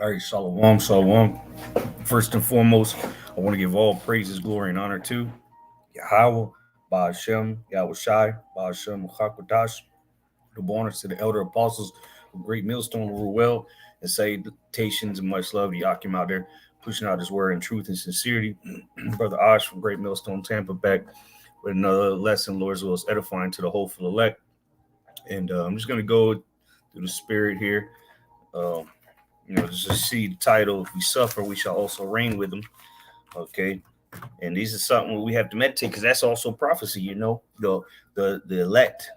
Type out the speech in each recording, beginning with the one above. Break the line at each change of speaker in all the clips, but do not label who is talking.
All right, shalom, shalom. First and foremost, I want to give all praises, glory, and honor to Yahweh, Ba'ashem, Yahweh Shai, Ba'ashem, Chakwadash, the honors to the elder apostles of Great Millstone rule well and salutations and much love to Yakim out there pushing out his word in truth and sincerity. Brother Osh from Great Millstone, Tampa, back with another lesson, Lord's will is edifying to the hopeful elect. And I'm just going to go through the spirit here. Um, just see the title, if we suffer, we shall also reign with them. Okay. And these are something we have to meditate because that's also prophecy, the elect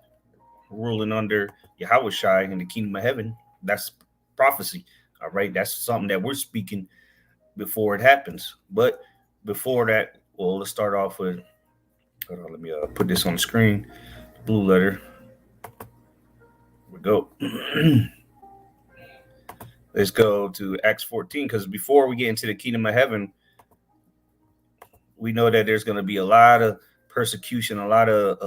ruling under Yahweh Shai in the kingdom of heaven. That's prophecy. All right. That's something that we're speaking before it happens. But before that, well, let's start off with, hold on, let me put this on the screen. Blue letter. Here we go. Let's go to Acts 14, because before we get into the kingdom of heaven, we know that there's going to be a lot of persecution, a lot of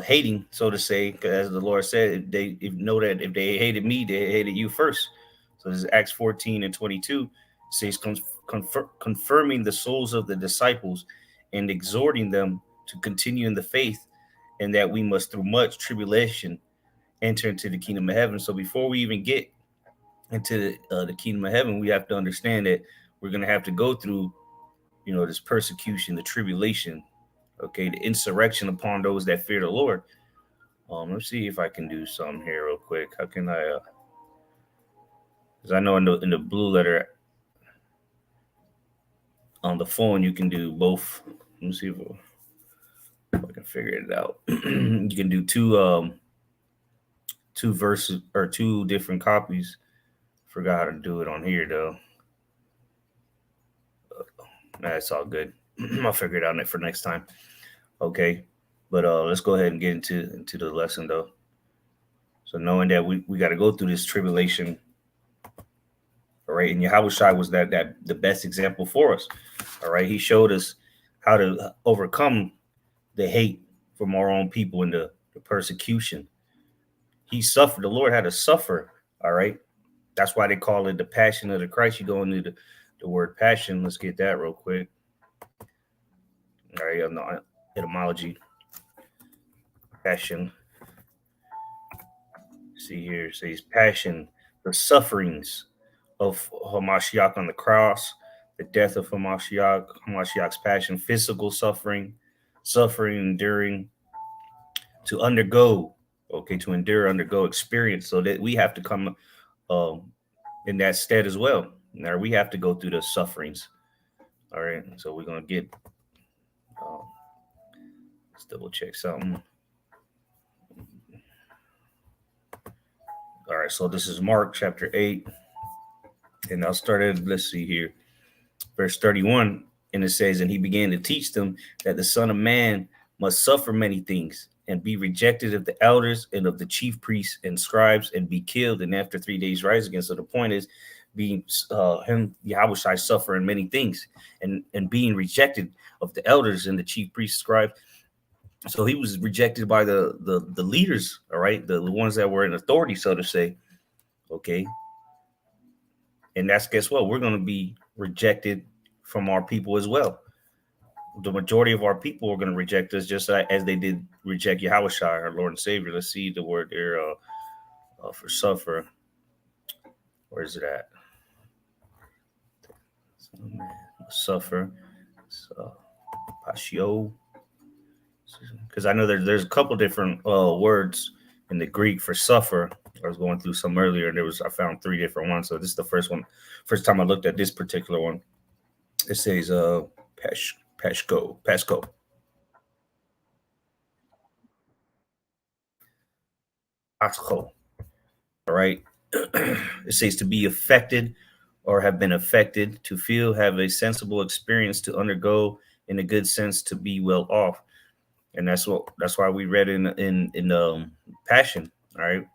hating, so to say, as the Lord said, they know that if they hated me, they hated you first. So this is Acts 14 and 22. It says, confirming the souls of the disciples and exhorting them to continue in the faith, and that we must, through much tribulation, enter into the kingdom of heaven. So before we even get into the kingdom of heaven, we have to understand that we're going to have to go through, this persecution, the tribulation, okay, the insurrection upon those that fear the Lord. Let's see if I can do something here real quick. How can I? Because I know in the blue letter on the phone you can do both. Let me see if I can figure it out. You can do two verses or two different copies. Forgot how to do it on here though. That's all good. I'll figure it out for next time. Okay, but let's go ahead and get into the lesson though. So knowing that we got to go through this tribulation, all right, and Yahweh Shai was that the best example for us. All right, he showed us how to overcome the hate from our own people and the persecution. He suffered. The Lord had to suffer. All right, that's why they call it the passion of the Christ. You go into the word passion. Let's get that real quick. All right, I'm not etymology. Passion. See here, it says passion, the sufferings of Hamashiach on the cross, the death of Hamashiach's passion, physical suffering, enduring, to undergo, okay, to endure, undergo, experience, so that we have to come in that stead as well. Now we have to go through the sufferings. All right, so we're gonna get. Let's double check something. All right, so this is Mark chapter 8, and I'll start at, let's see here, verse 31, and it says, and he began to teach them that the Son of Man must suffer many things and be rejected of the elders and of the chief priests and scribes and be killed, and after 3 days rise again. So the point is being Yahweh Shai suffering many things and being rejected of the elders and the chief priests, scribes. So he was rejected by the leaders, all right, the ones that were in authority, so to say, okay. And that's, guess what? We're going to be rejected from our people as well. The majority of our people are going to reject us just as they did reject Yahweh Shai, our Lord and Savior. Let's see the word there for suffer. Where is it at? Suffer. Patio. Because I know there's a couple different words in the Greek for suffer. I was going through some earlier, and I found 3 different ones. So this is the first time I looked at this particular one. It says Pasco. All right. It says to be affected or have been affected, to feel, have a sensible experience, to undergo, in a good sense, to be well off. And that's why we read in Passion, all right,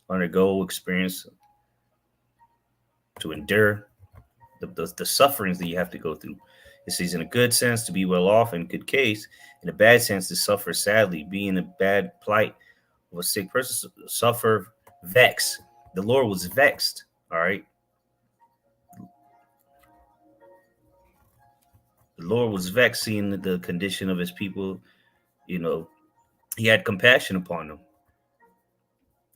undergo, experience, to endure the sufferings that you have to go through. It says in a good sense to be well off, in good case, in a bad sense to suffer sadly, be in a bad plight of a sick person, suffer, vex, the Lord was vexed. All right. The Lord was vexed seeing the condition of his people. You know, he had compassion upon them.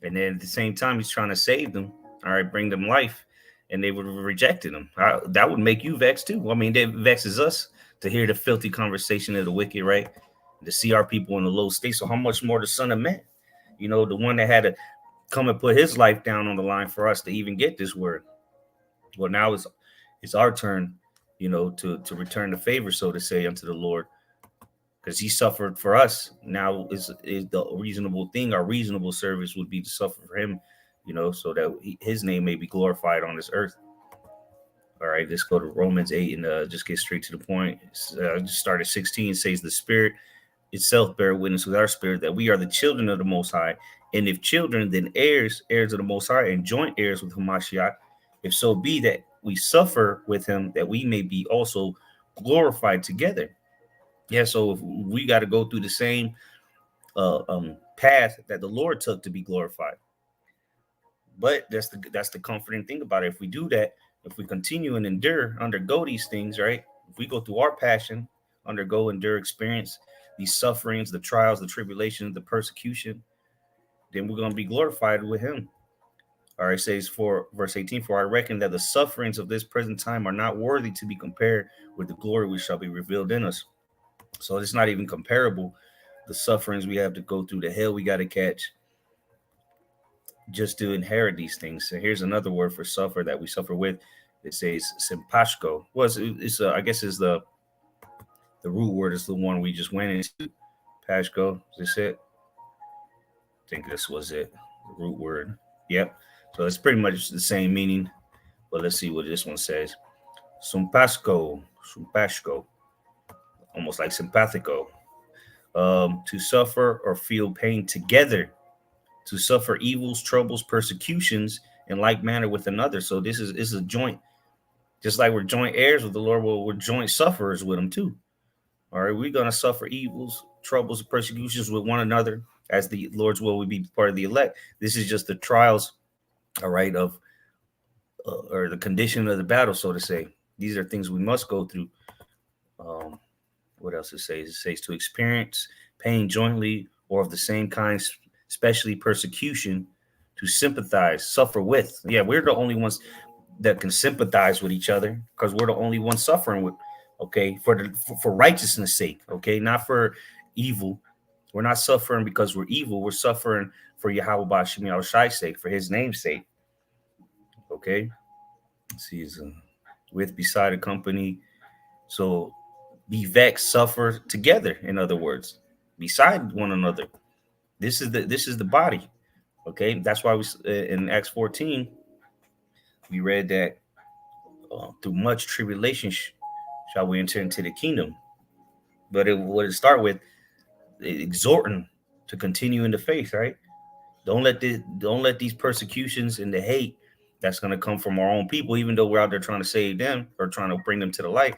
And then at the same time, he's trying to save them. All right, bring them life. And they would have rejected him. That would make you vexed too. I mean, that vexes us to hear the filthy conversation of the wicked, right? To see our people in a low state. So how much more the Son of Man? You know, the one that had to come and put his life down on the line for us to even get this word. Well, now it's our turn, you know, to return the favor, so to say, unto the Lord, because he suffered for us. Now is the reasonable thing. Our reasonable service would be to suffer for him, you know, so that his name may be glorified on this earth. All right, let's go to Romans 8 and just get straight to the point. Just start at 16. It says, the Spirit itself bear witness with our spirit that we are the children of the Most High. And if children, then heirs, heirs of the Most High, and joint heirs with Hamashiach, if so be that we suffer with him, that we may be also glorified together. Yeah, so we got to go through the same path that the Lord took to be glorified. But that's the comforting thing about it. If we do that, if we continue and undergo these things, right? If we go through our passion, endure, experience these sufferings, the trials, the tribulations, the persecution, then we're going to be glorified with him. All right, it says for verse 18, for I reckon that the sufferings of this present time are not worthy to be compared with the glory which shall be revealed in us. So it's not even comparable. The sufferings we have to go through, the hell we got to catch just to inherit these things. So here's another word for suffer that we suffer with. It says simpashko. I guess is the root word is the one we just went into. Pashko, is this it? I think this was it. The root word. Yep. So it's pretty much the same meaning. But let's see what this one says. Simpashko. Almost like simpathico. To suffer or feel pain together, to suffer evils, troubles, persecutions in like manner with another. So this is a joint, just like we're joint heirs with the Lord. Well, we're joint sufferers with him too. All right, we're gonna suffer evils, troubles, persecutions with one another, as the Lord's will we be part of the elect. This is just the trials, all right, of or the condition of the battle, so to say. These are things we must go through. What else it says? It says to experience pain jointly or of the same kind, especially persecution, to sympathize, suffer with. Yeah, we're the only ones that can sympathize with each other because we're the only ones suffering with, okay, for righteousness' sake, okay, not for evil. We're not suffering because we're evil. We're suffering for Yahweh Ba'Shem Yahushai's sake, for his name's sake. Okay. Let's see, with beside a company. So be vexed, suffer together. In other words, beside one another. This is the body. Okay, that's why we in Acts 14 we read that through much tribulation shall we enter into the kingdom. But what it start with exhorting to continue in the faith, right? Don't let these persecutions and the hate that's going to come from our own people, even though we're out there trying to save them or trying to bring them to the light.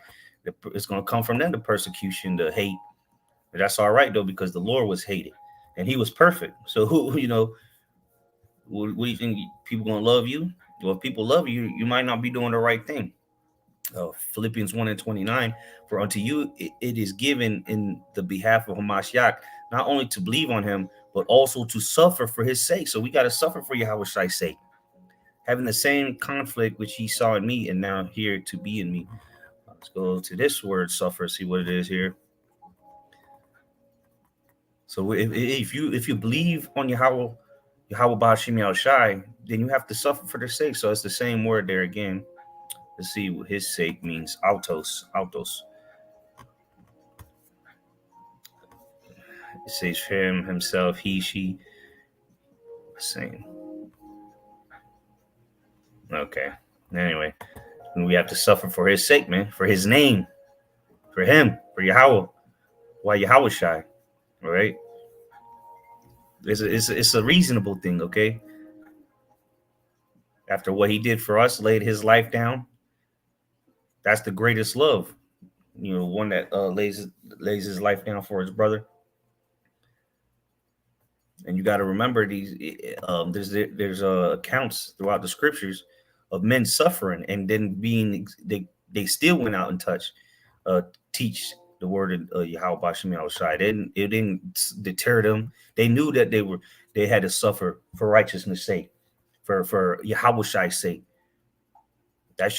It's going to come from them, the persecution, the hate. But that's all right, though, because the Lord was hated and he was perfect. So who, you know, what do you think? People going to love you? Well, if people love you, you might not be doing the right thing. Philippians 1:29, for unto you it is given in the behalf of Hamashiach, not only to believe on him, but also to suffer for his sake. So we got to suffer for Yahweh's sake, having the same conflict which he saw in me and now here to be in me. Let's go to this word suffer, see what it is here. So if you believe on Yahweh Ba'Shem Yahushai, then you have to suffer for their sake. So it's the same word there again. Let's see what his sake means. Autos. It says him, himself, he, she. Same. Okay. Anyway, we have to suffer for his sake, man. For his name. For him. For Yahweh. Why Yahweh shy? All right. It's a reasonable thing, okay? After what he did for us, laid his life down. That's the greatest love. You know, one that lays his life down for his brother. And you got to remember these. There's accounts throughout the scriptures of men suffering and then being they still went out and touched teach the word of Yahweh Bashim Yahushai. It didn't deter them. They knew that they had to suffer for righteousness' sake, for Yahweh's sake. It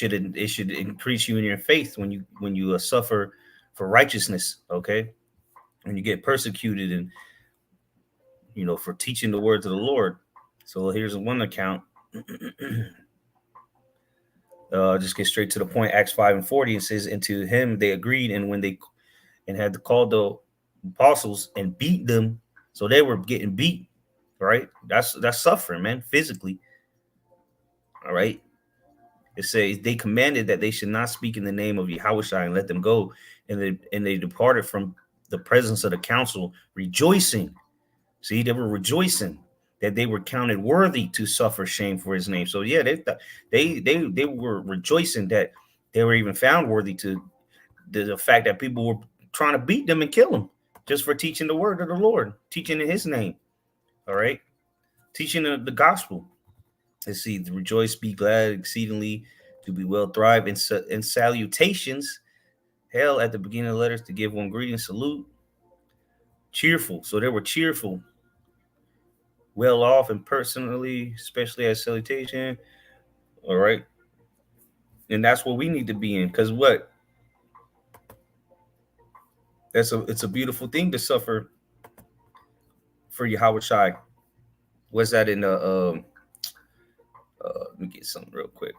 should increase you in your faith when you suffer for righteousness. Okay, when you get persecuted and for teaching the words of the Lord. So here's one account. Just get straight to the point. Acts 5:40, it says, "And to him they agreed, and when they had to call the apostles and beat them." So they were getting beat, right? That's suffering, man, physically. All right. It says they commanded that they should not speak in the name of Yahushua and let them go. And they departed from the presence of the council, rejoicing. See, they were rejoicing that they were counted worthy to suffer shame for his name. So yeah, they were rejoicing that they were even found worthy to the fact that people were trying to beat them and kill them just for teaching the word of the Lord, teaching in his name. All right. Teaching the gospel. Let's see, to rejoice, be glad exceedingly, to be well, thrive in salutations. Hell, at the beginning of the letters, to give one greeting, salute. Cheerful. So they were cheerful. Well off and personally, especially at salutation. All right. And that's what we need to be in. Because what? It's a beautiful thing to suffer for Yahweh Shai. What's that in the let me get something real quick.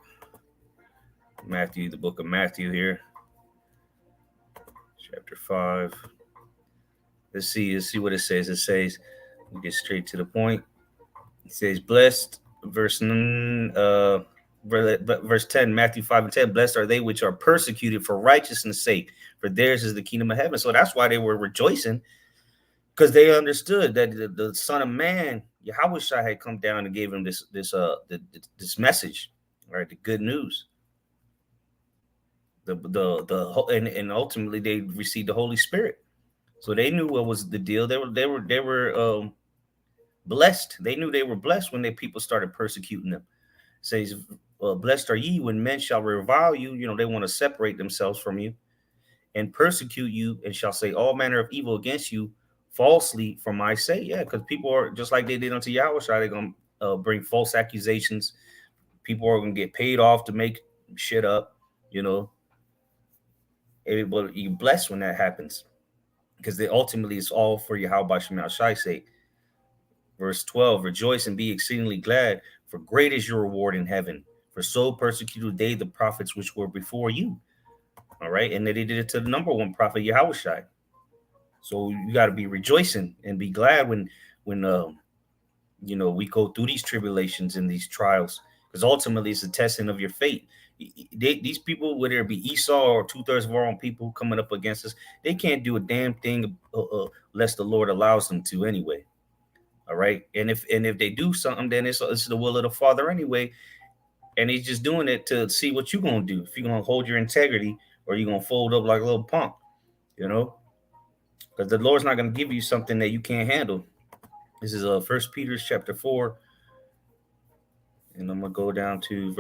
Matthew, the book of Matthew here. Chapter 5. Let's see what it says. It says, we get straight to the point. It says, blessed, verse 10, Matthew 5:10, blessed are they which are persecuted for righteousness' sake, for theirs is the kingdom of heaven. So that's why they were rejoicing, because they understood that the Son of Man, Yahweh Shai, had come down and gave them this message, right? The good news. And ultimately they received the Holy Spirit. So they knew what was the deal. They were blessed. They knew they were blessed when people started persecuting them. It says, blessed are ye when men shall revile you. They want to separate themselves from you and persecute you, and shall say all manner of evil against you falsely for my sake. Yeah, because people are just like they did unto Yahweh. They're going to bring false accusations. People are going to get paid off to make shit up. But you're blessed when that happens, because ultimately it's all for Yahweh Shema Shai's sake. Verse 12, rejoice and be exceedingly glad, for great is your reward in heaven. For so persecuted they the prophets which were before you. All right. And they did it to the number one prophet, Yahweh Shai. So you got to be rejoicing and be glad when we go through these tribulations and these trials, because ultimately it's a testing of your faith. These people, whether it be Esau or 2/3 of our own people coming up against us, they can't do a damn thing unless the Lord allows them to anyway. All right. And if they do something, then it's the will of the Father anyway. And he's just doing it to see what you're going to do. If you're going to hold your integrity, or you're going to fold up like a little punk, because the Lord's not going to give you something that you can't handle. This is 1 Peter chapter 4. And I'm going to go down to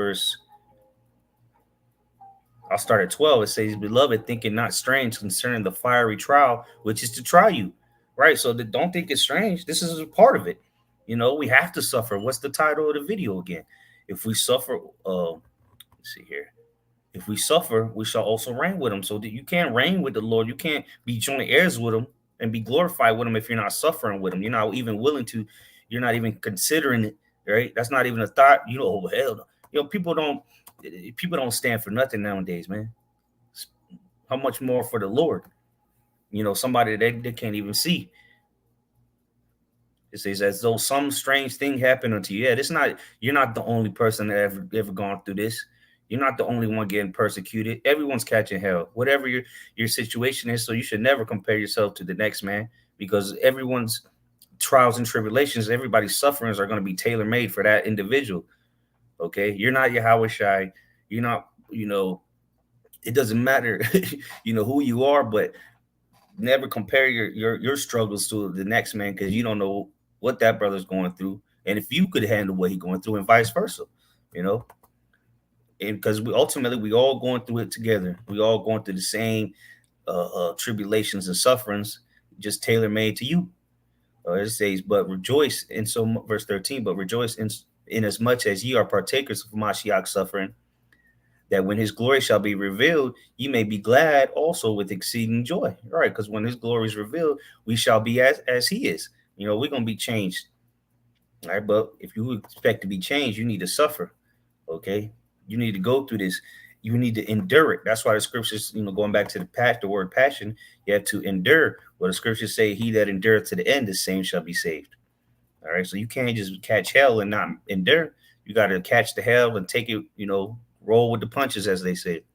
I'll start at 12. It says, beloved, thinking not strange concerning the fiery trial, which is to try you. Right. So don't think it's strange. This is a part of it. We have to suffer. What's the title of the video again? If we suffer, let's see here. If we suffer, we shall also reign with him. So that you can't reign with the Lord. You can't be joint heirs with him and be glorified with him if you're not suffering with him. You're not even willing to. You're not even considering it. Right. That's not even a thought. Hell, people don't stand for nothing nowadays, man. How much more for the Lord? Somebody that they can't even see. It says, as though some strange thing happened unto you. Yeah, you're not the only person that ever gone through this. You're not the only one getting persecuted. Everyone's catching hell, whatever your situation is. So you should never compare yourself to the next man, because everyone's trials and tribulations, everybody's sufferings are going to be tailor-made for that individual. Okay. You're not Yahweh Shai. You're not, it doesn't matter, who you are, but never compare your struggles to the next man, because you don't know what that brother's going through, and if you could handle what he's going through, and vice versa, you know, and because we ultimately we all going through it together. We all going through the same tribulations and sufferings, just tailor made to you. It says, but rejoice in verse 13, but rejoice in as much as ye are partakers of Mashiach's suffering, that when his glory shall be revealed, ye may be glad also with exceeding joy. Right? Because when his glory is revealed, we shall be as he is. You know, we're gonna be changed. All right, but if you expect to be changed, you need to suffer. Okay, you need to go through this. You need to endure it. That's why the scriptures, you know, going back to the word passion, you have to endure. What the scriptures say, he that endureth to the end, the same shall be saved. All right, so you can't just catch hell and not endure. You got to catch the hell and take it, you know, roll with the punches, as they say. It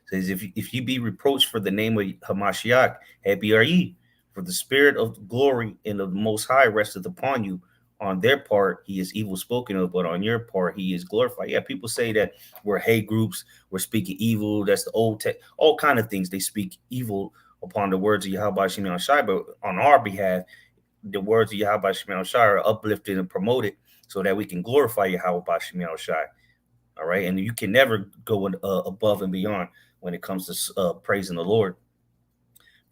says, if you be reproached for the name of Hamashiach, happy are ye, for the spirit of glory and of the Most High resteth upon you. On their part, he is evil spoken of, but on your part, he is glorified. Yeah, people say that we're hate groups, we're speaking evil. That's the old tech, all kind of things. They speak evil upon the words of Yahweh Shimon Shai, but on our behalf, the words of Yahweh Shimon Shai are uplifted and promoted so that we can glorify Yahweh Shimon Shai. All right, and you can never go above and beyond when it comes to praising the Lord.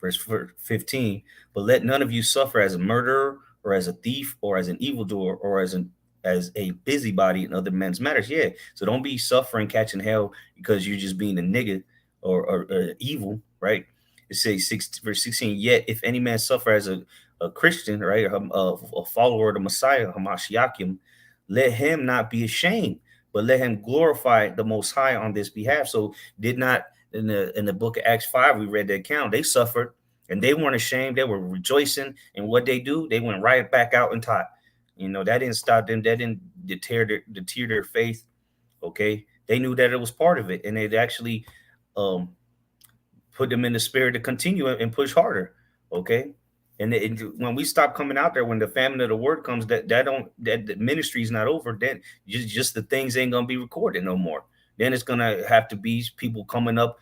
Verse 15, but let none of you suffer as a murderer or as a thief or as an evildoer or as a busybody in other men's matters. Yeah, so don't be suffering, catching hell because you're just being a nigga or evil, right? It says verse 16, yet if any man suffer as a Christian, right, a follower of the Messiah, Hamashiachim, let him not be ashamed, but let him glorify the Most High on this behalf. So did not in the book of Acts 5, we read the account. They suffered and they weren't ashamed. They were rejoicing. And what they do, they went right back out and taught. You know, that didn't stop them. That didn't deter their faith. Okay. They knew that it was part of it. And it actually put them in the spirit to continue and push harder. Okay. And when we stop coming out there, when the famine of the word comes, that the ministry is not over. Then just the things ain't gonna be recorded no more. Then it's gonna have to be people coming up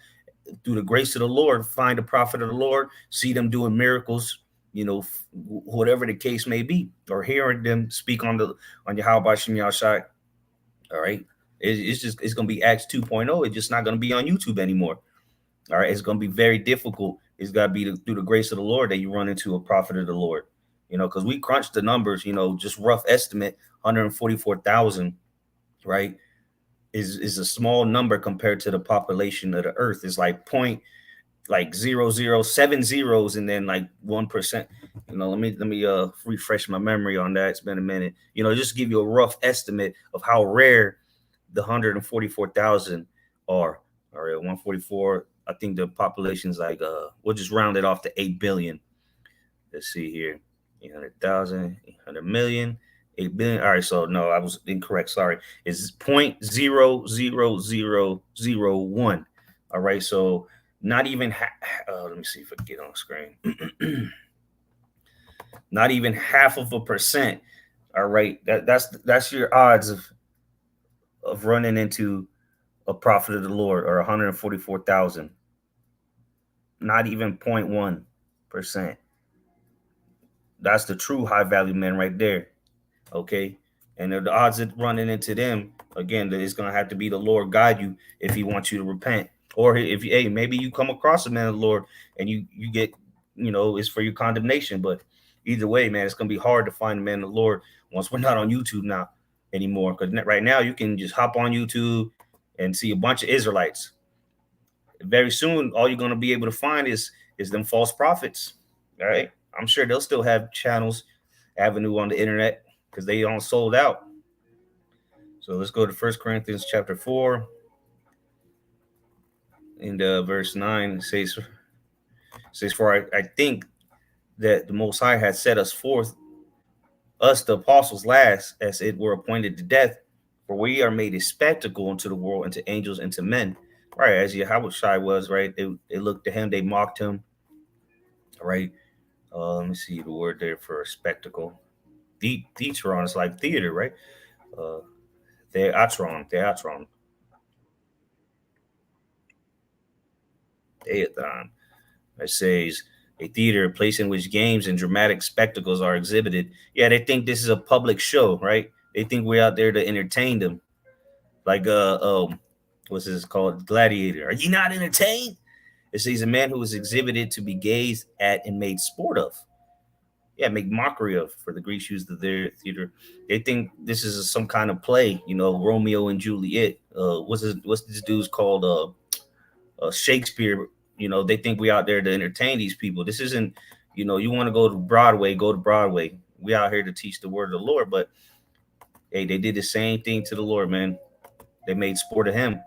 through the grace of the Lord, find the prophet of the Lord, see them doing miracles, you know, whatever the case may be, or hearing them speak on Yahweh Shem Yahshai. All right, it's gonna be Acts 2.0. It's just not gonna be on YouTube anymore. All right, it's gonna be very difficult. It's got to be through the grace of the Lord that you run into a prophet of the Lord. You know, because we crunched the numbers. You know, just rough estimate, 144,000, right? Is a small number compared to the population of the earth. It's like 0.7 zeros and then like 1%. You know, let me refresh my memory on that. It's been a minute. You know, just give you a rough estimate of how rare the 144,000 are. All right, 144. I think the population is like we'll just round it off to 8 billion. Let's see here. 800,000, 800 million, 8 billion. All right, so no, I was incorrect. Sorry. It's 0.00001. All right, so not even let me see if I can get on the screen. Not even half of a percent. All right, that's your odds of running into a prophet of the Lord, or 144,000. Not even 0.1%. That's the true high value men right there. Okay. And the odds of running into them, again, it's going to have to be the Lord guide you if he wants you to repent. Or if hey, maybe you come across a man of the Lord and you get, you know, it's for your condemnation. But either way, man, it's going to be hard to find a man of the Lord once we're not on YouTube now anymore. Because right now you can just hop on YouTube and see a bunch of Israelites. Very soon, all you're going to be able to find is them false prophets. All right. I'm sure they'll still have channels, avenue on the internet, because they all sold out. So let's go to 1 Corinthians chapter 4. And verse 9 it says, for I think that the Most High has set us forth, us the apostles last, as it were appointed to death, for we are made a spectacle unto the world and to angels and to men. Right, as Yahweh Shai was, right? They looked at him, they mocked him. Right. Let me see the word there for a spectacle. Theatron is like theater, right? Theatron. Theatron. It says, A theater, a place in which games and dramatic spectacles are exhibited. Yeah, they think this is a public show, right? They think we're out there to entertain them. Like what's this called? Gladiator. Are you not entertained? It says a man who was exhibited to be gazed at and made sport of. Yeah, make mockery of, for the Greeks use the their theater. They think this is some kind of play, Romeo and Juliet. What's this dude's called? Shakespeare. They think we out there to entertain these people. This isn't, you want to go to Broadway, go to Broadway. We out here to teach the word of the Lord. But hey, they did the same thing to the Lord, man. They made sport of him,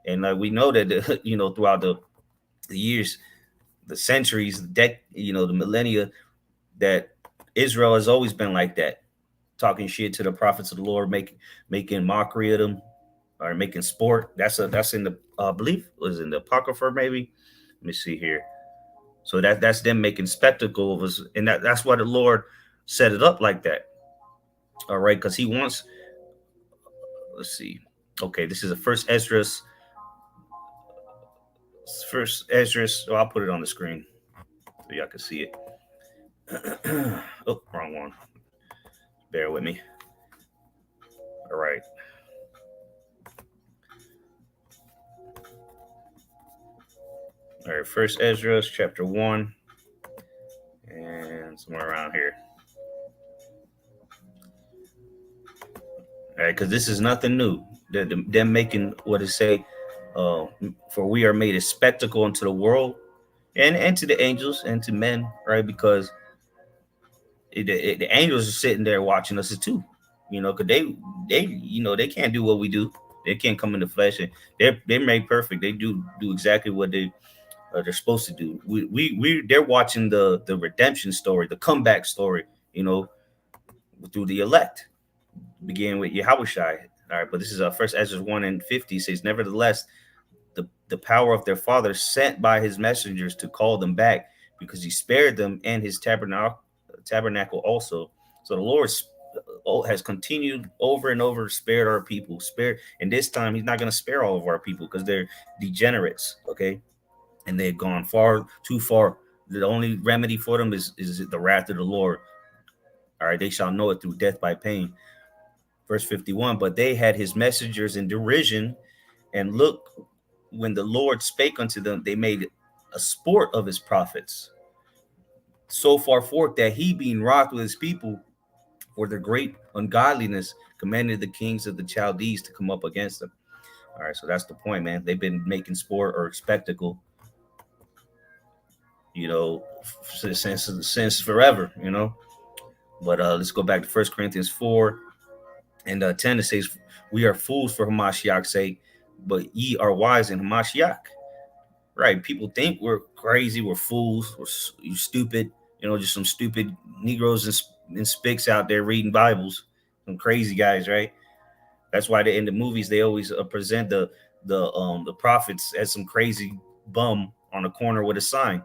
and we know that throughout the years, the centuries, the millennia, that Israel has always been like that, talking shit to the prophets of the Lord, making mockery of them, or making sport. That's in the belief was in the Apocrypha, maybe. Let me see here. So that's them making spectacle of us, and that's why the Lord set it up like that. All right, because He wants. Let's see. Okay, this is the first Esdras. First Esdras. Oh, I'll put it on the screen so y'all can see it. Oh, wrong one. Bear with me. All right. All right, First Esdras, chapter 1, and somewhere around here. All right, because this is nothing new. Them making what it say, for we are made a spectacle unto the world, and to the angels and to men, right? Because the angels are sitting there watching us too, because they can't do what we do. They can't come in the flesh, and they're made perfect. They do exactly what they're supposed to do. They're watching the redemption story, the comeback story, through the elect, begin with Yahushai. All right, but this is First Ezra 1:50 says, nevertheless, the power of their father sent by his messengers to call them back, because he spared them and his tabernacle also. So the Lord has continued over and over, spared our people, and this time He's not going to spare all of our people because they're degenerates, okay, and they've gone too far. The only remedy for them is the wrath of the Lord. All right, they shall know it through death by pain. Verse 51, but they had His messengers in derision, and look, when the Lord spake unto them, they made a sport of His prophets, so far forth that He, being wroth with His people for their great ungodliness, commanded the kings of the Chaldees to come up against them. All right, so that's the point, man. They've been making sport or spectacle, since forever, But let's go back to 1 Corinthians 4 and 10. It says, we are fools for Hamashiach's sake, but ye are wise in Hamashiach. Right? People think we're crazy, we're fools, we're stupid, just some stupid Negroes and spics out there reading Bibles, some crazy guys, right? That's why in the movies they always present the prophets as some crazy bum on a corner with a sign.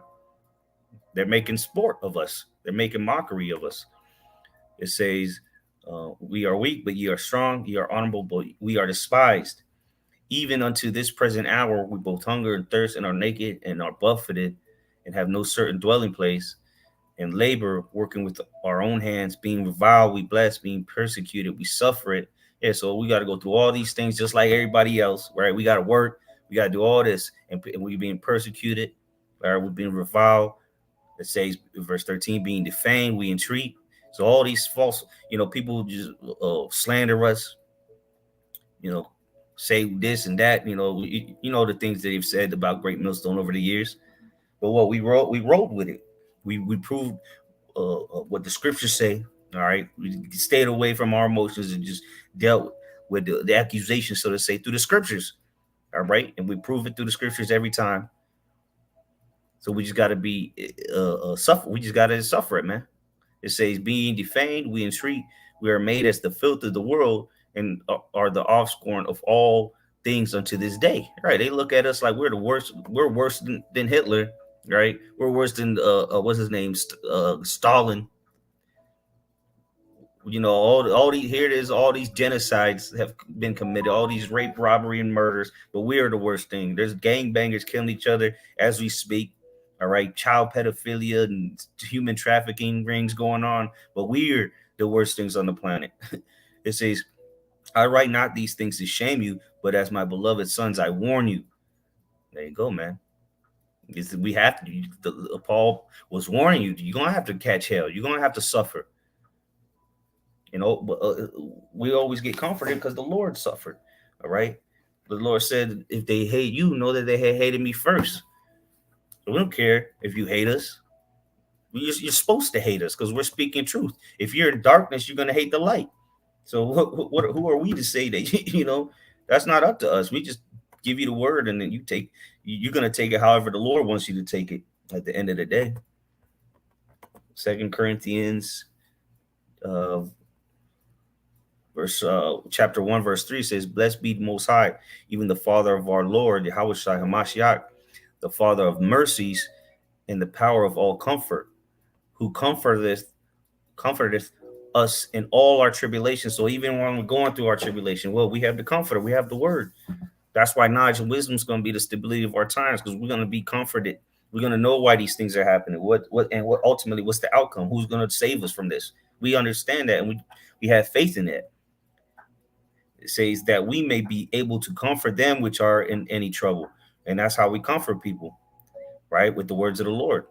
They're making sport of us. They're making mockery of us. It says, we are weak, but ye are strong. Ye are honorable, but we are despised. Even unto this present hour, we both hunger and thirst and are naked and are buffeted and have no certain dwelling place, and labor, working with our own hands, being reviled, we bless, being persecuted, we suffer it. Yeah, so we got to go through all these things just like everybody else, right? We got to work, we got to do all this, and we being persecuted, right? We're being reviled. It says, verse 13, being defamed, we entreat. So all these false, people just slander us, say this and that, the things that they've said about Great Millstone over the years. But what we rolled with it. We proved what the scriptures say. All right, we stayed away from our emotions and just dealt with the accusation, so to say, through the scriptures. All right, and we prove it through the scriptures every time. So we just got to be suffer. We just got to suffer it, man. It says, being defamed, we entreat. We are made as the filth of the world, and are the offscorn of all things unto this day. Right? They look at us like we're the worst. We're worse than Hitler. Right? We're worse than what's his name, Stalin. All these, here it is. All these genocides have been committed. All these rape, robbery, and murders. But we are the worst thing. There's gangbangers killing each other as we speak. All right, child pedophilia and human trafficking rings going on, but we're the worst things on the planet. It says, I write not these things to shame you, but as my beloved sons, I warn you. There you go, man. We have to. Paul was warning you. You're gonna have to catch hell. You're gonna have to suffer. You know, we always get comforted because the Lord suffered. All right. The Lord said, if they hate you, know that they had hated me first. So we don't care if you hate us. You're supposed to hate us because we're speaking truth. If you're in darkness, you're gonna hate the light. So who are we to say that? That's not up to us. We just give you the word, and then you're gonna take it however the Lord wants you to take it. At the end of the day, 2 Corinthians, uh, chapter 1, verse 3 says, "Blessed be the Most High, even the Father of our Lord Yahweh Shai Hamashiach, the Father of mercies and the power of all comfort, who comforteth us in all our tribulation." So even when we're going through our tribulation, well, we have the comforter, we have the word. That's why knowledge and wisdom is going to be the stability of our times, because we're going to be comforted. We're going to know why these things are happening. What ultimately, what's the outcome? Who's going to save us from this? We understand that, and we have faith in it. It says that we may be able to comfort them which are in any trouble, and that's how we comfort people, right? With the words of the Lord,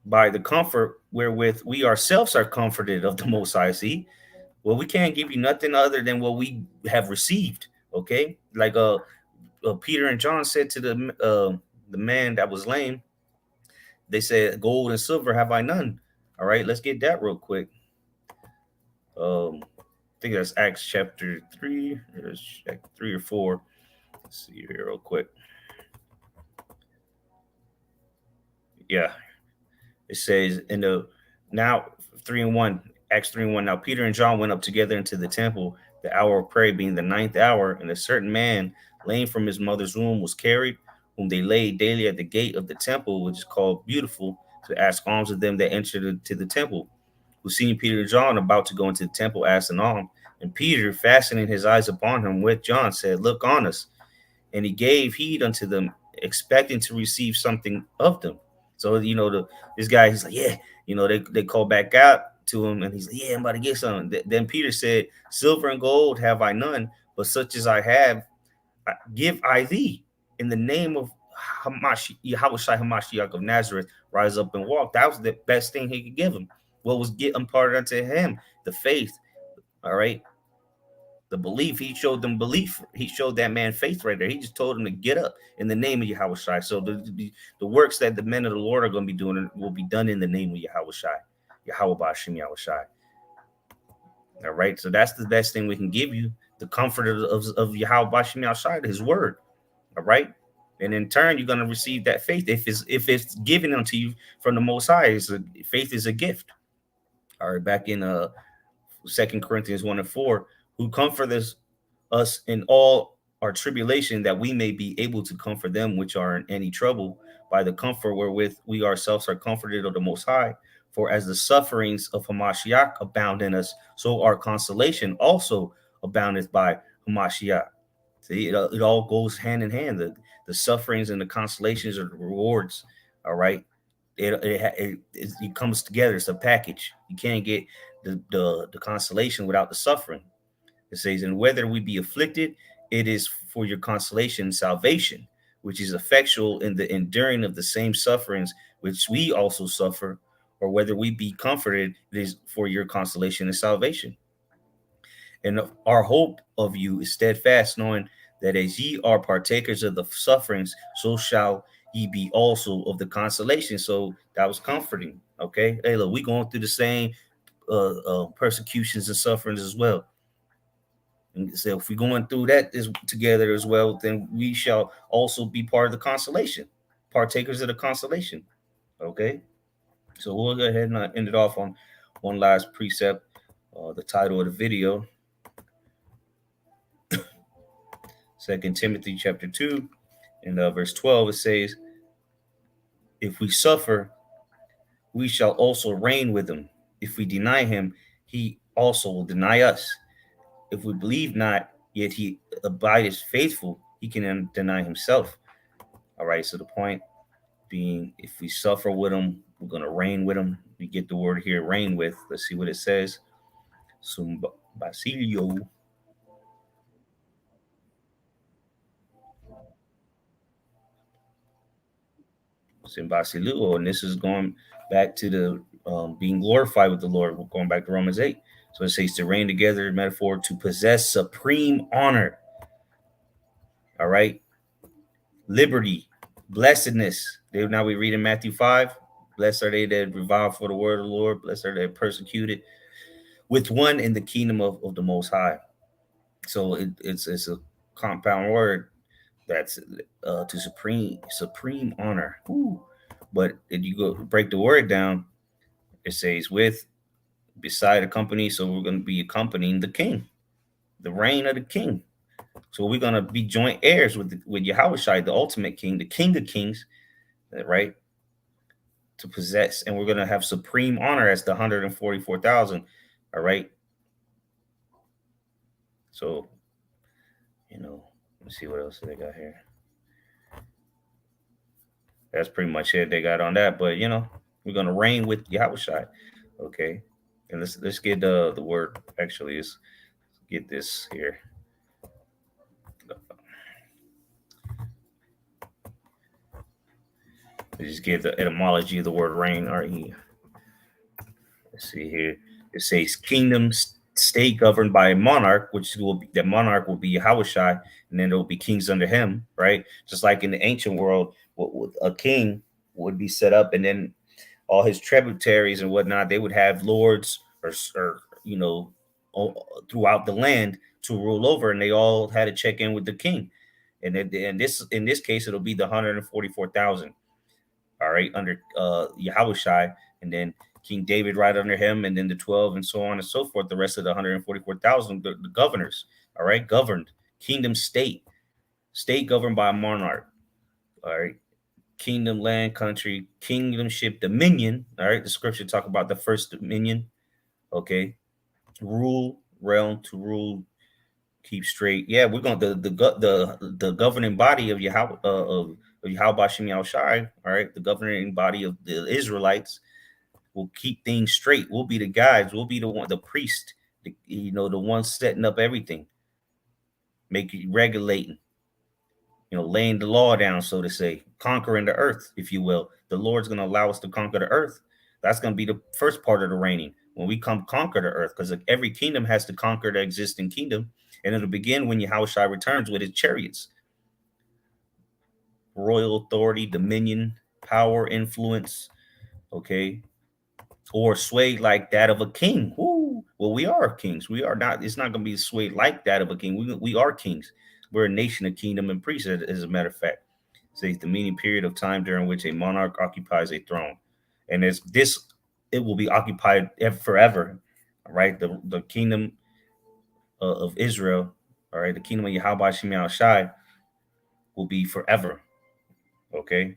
by the comfort wherewith we ourselves are comforted of the Most High. See, well, we can't give you nothing other than what we have received. Okay, like Peter and John said to the man that was lame. They said, "Gold and silver have I none." All right, let's get that real quick. I think that's Acts chapter 3, or 3 or 4. Let's see here real quick. Yeah, it says in the now 3:1, Acts 3:1. Now Peter and John went up together into the temple, the hour of prayer being the 9th hour, and a certain man, lame from his mother's womb, was carried, whom they laid daily at the gate of the temple, which is called Beautiful, to ask alms of them that entered into the temple. Who, seeing Peter and John about to go into the temple, asked an alms. And Peter, fastening his eyes upon him with John, said, "Look on us." And he gave heed unto them, expecting to receive something of them. So, this guy, he's like, yeah, they call back out to him, and he's like, yeah, I'm about to get something. Then Peter said, "Silver and gold have I none, but such as I have, give I thee. In the name of Yahweh Shai Hamashiach of Nazareth, rise up and walk." That was the best thing he could give him. What was imparted unto him? The faith. All right. The belief. He showed them belief. He showed that man faith right there. He just told him to get up in the name of Yahweh Shai. So the works that the men of the Lord are going to be doing will be done in the name of Yahweh Shai. Yahweh Bashim Yahweh Shai. All right. So that's the best thing we can give you. The comfort of Yahweh Bashim Yahweh Shai, his word. All right. And in turn, you're going to receive that faith. If it's given unto you from the Most High, faith is a gift. All right. Back in 2 Corinthians 1 and 4, who comforteth us in all our tribulation, that we may be able to comfort them which are in any trouble, by the comfort wherewith we ourselves are comforted of the Most High. For as the sufferings of Hamashiach abound in us, so our consolation also aboundeth by Hamashiach. See, it all goes hand in hand. The sufferings and the consolations are the rewards. All right. It comes together. It's a package. You can't get the consolation without the suffering. It says, "And whether we be afflicted, it is for your consolation and salvation, which is effectual in the enduring of the same sufferings which we also suffer, or whether we be comforted, it is for your consolation and salvation. And our hope of you is steadfast, knowing that as ye are partakers of the sufferings, so shall ye be also of the consolation." So that was comforting. Okay. Hey, look, we going through the same persecutions and sufferings as well. And so if we're going through that together as well, then we shall also be part of the consolation, partakers of the consolation. Okay. So we'll go ahead and end it off on one last precept, the title of the video. 2 Timothy chapter 2 and verse 12, it says, "If we suffer, we shall also reign with him. If we deny him, he also will deny us. If we believe not, yet he abideth faithful, he can deny himself." All right, so the point being if we suffer with him, we're gonna reign with him. We get the word here, reign with. Let's see what it says. Sum Basilio. Sim Basilio, and this is going back to the being glorified with the Lord. We're going back to Romans 8. So it says to reign together, metaphor to possess supreme honor. All right. Liberty, blessedness. Now we read in Matthew 5. Blessed are they that revile for the word of the Lord. Blessed are they persecuted with one in the kingdom of the Most High. So it's a compound word that's to supreme honor. Ooh. But if you go break the word down, it says with beside a company. So we're going to be accompanying the king, the reign of the king. So we're going to be joint heirs with Yahushua, the ultimate king, the king of kings, right? To possess, and we're going to have supreme honor as the 144,000. All right. So, let's see what else they got here. That's pretty much it they got on that. But we're gonna reign with Yahushua. Okay. And let's get the word actually let's get this here. Let's just give the etymology of the word reign, R-E. Let's see here. It says kingdom state governed by a monarch, which will be the monarch will be Yahushua, and then there will be kings under him, right? Just like in the ancient world, a king would be set up, and then all his tributaries and whatnot, they would have lords or throughout the land to rule over, and they all had to check in with the king. And in this case, it'll be the 144,000. All right, under Yahushua, and then King David right under him, and then the 12, and so on and so forth. The rest of the 144,000, the governors. All right, governed kingdom state governed by a monarch. All right, kingdom, land, country, kingdomship, dominion. All right, the scripture talk about the first dominion. Okay, rule, realm to rule, keep straight. Yeah, we're going to the governing body of Yahweh of Yahweh Shem Yahushai. All right, the governing body of the Israelites will keep things straight. We'll be the guides. We'll be the priest. The ones setting up everything, making regulating. Laying the law down, so to say, conquering the earth, if you will. The Lord's going to allow us to conquer the earth. That's going to be the first part of the reigning when we come conquer the earth, because every kingdom has to conquer the existing kingdom, and it'll begin when Yahushua returns with his chariots. Royal authority, dominion, power, influence, okay, or swayed like that of a king. Woo. Well, we are kings. We are not. It's not going to be swayed like that of a king. We are kings. We're a nation, a kingdom, and priests, as a matter of fact. It says the meaning period of time during which a monarch occupies a throne. And it will be occupied forever. All right. The kingdom of Israel, all right, the kingdom of Yahweh Shem Yahushai will be forever. Okay.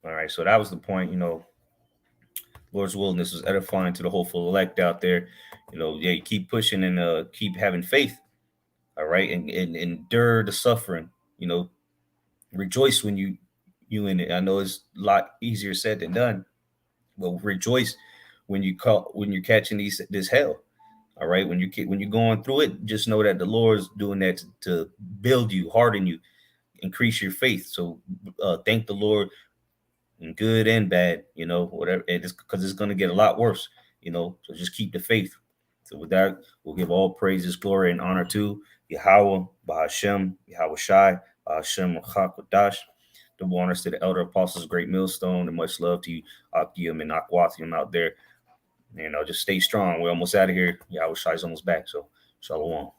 All right. So that was the point, Lord's willingness was edifying to the hopeful elect out there. You keep pushing and keep having faith. All right, and endure the suffering. Rejoice when you in it. I know it's a lot easier said than done, but rejoice when you're catching this hell. All right, when you're going through it, just know that the Lord's doing that to build you, harden you, increase your faith. So thank the Lord in good and bad. Whatever, because it's going to get a lot worse. So just keep the faith. So with that, we'll give all praises, glory, and honor to Yahweh, Bahashem, Yahushai, Bahashem, Chakodash. Double honors to the elder apostles, great millstone, and much love to you, Akim and Akwathium out there. Just stay strong. We're almost out of here. Yahushai's almost back. So, shalom.